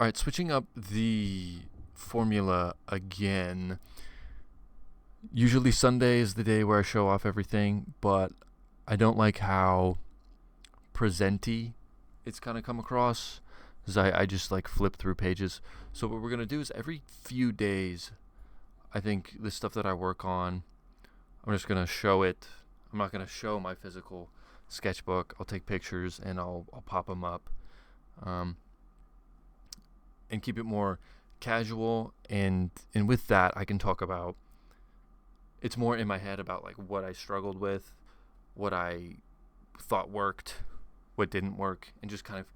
All right, switching up the formula again. Usually Sunday is the day where I show off everything, but I don't like how presenty it's kind of come across, because I just like flip through pages. So what we're going to do is every few days, I think the stuff that I work on, I'm just going to show it. I'm not going to show my physical sketchbook. I'll take pictures and I'll pop them up. And keep it more casual, and with that I can talk about, it's more in my head about like what I struggled with, what I thought worked, what didn't work, and just kind of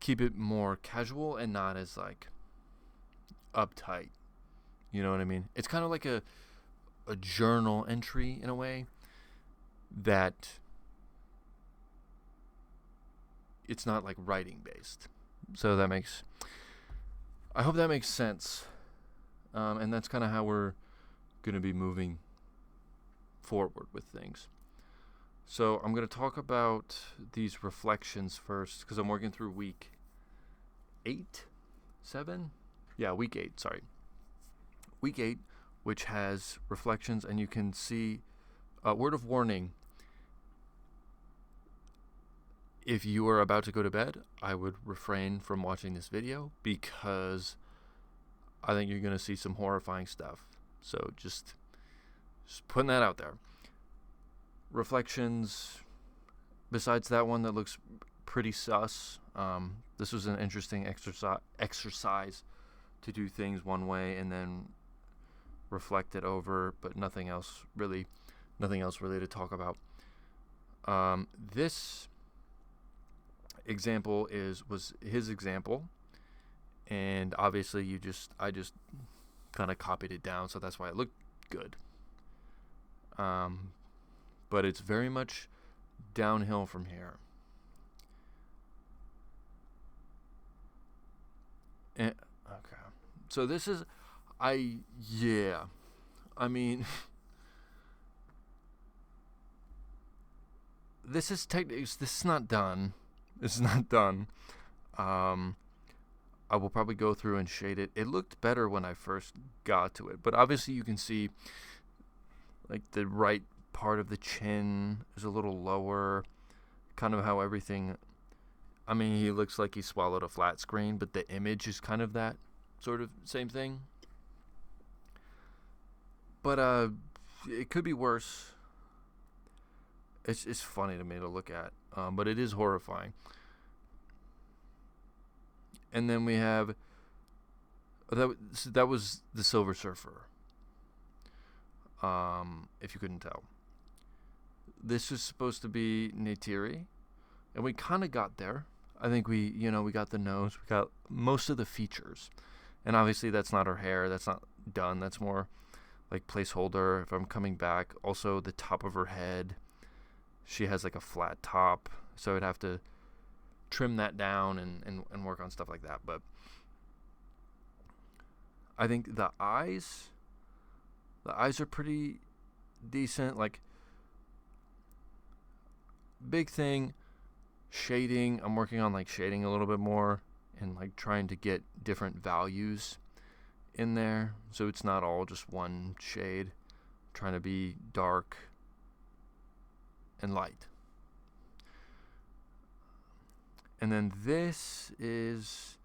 keep it more casual and not as like uptight. You know what I mean? It's kind of like a journal entry in a way, that it's not like writing based. So I hope that makes sense. And that's kind of how we're going to be moving forward with things. So I'm going to talk about these reflections first, because I'm working through week 8, 7? Yeah, week 8, sorry. Week 8, which has reflections, and you can see, word of warning, if you are about to go to bed, I would refrain from watching this video, because I think you're going to see some horrifying stuff. So just putting that out there. Reflections, besides that one that looks pretty sus, this was an interesting exercise to do things one way and then reflect it over, but nothing else really to talk about. This example was his example, and obviously I just kind of copied it down, so that's why it looked good. But it's very much downhill from here. And, okay, so this is, I mean, this is not done. This is not done. I will probably go through and shade it. It looked better when I first got to it, but obviously you can see like the right part of the chin is a little lower, kind of how everything, I mean, he looks like he swallowed a flat screen, but the image is kind of that sort of same thing. But it could be worse. It's funny to me to look at, but it is horrifying. And then we have, that was the Silver Surfer, if you couldn't tell. This is supposed to be Neytiri, and we kind of got there. I think we got the nose, we got most of the features, and obviously that's not her hair, that's not done, that's more like placeholder if I'm coming back. Also the top of her head, she has like a flat top, so I'd have to trim that down and work on stuff like that. But I think the eyes are pretty decent. Like, big thing, shading. I'm working on like shading a little bit more and like trying to get different values in there, so it's not all just one shade. I'm trying to be dark and light. And then this is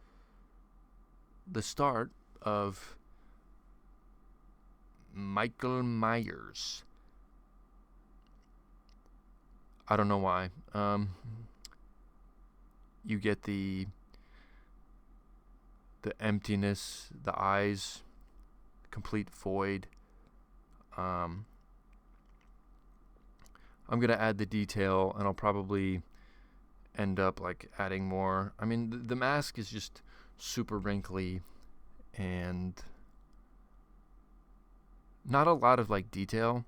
the start of Michael Myers. I don't know why. You get the emptiness, the eyes, complete void. I'm gonna add the detail, and I'll probably end up like adding more. I mean, the mask is just super wrinkly and not a lot of like detail.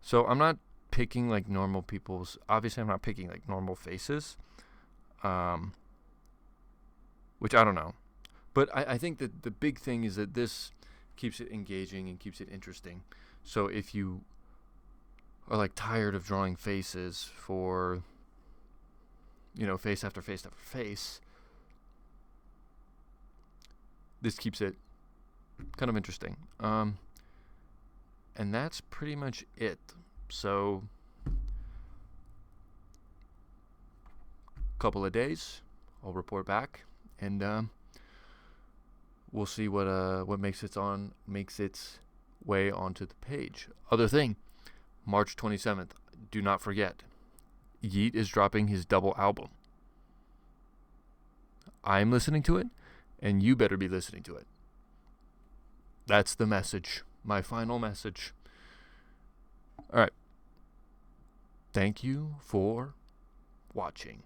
So I'm not picking like normal people's, obviously I'm not picking like normal faces, which I don't know. But I think that the big thing is that this keeps it engaging and keeps it interesting. So if you are like tired of drawing faces for, face after face after face, this keeps it kind of interesting. And that's pretty much it. So, couple of days, I'll report back, and we'll see what makes its way onto the page. Other thing, March 27th. Do not forget, Yeet is dropping his double album. I'm listening to it, and you better be listening to it. That's the message. My final message. All right. Thank you for watching.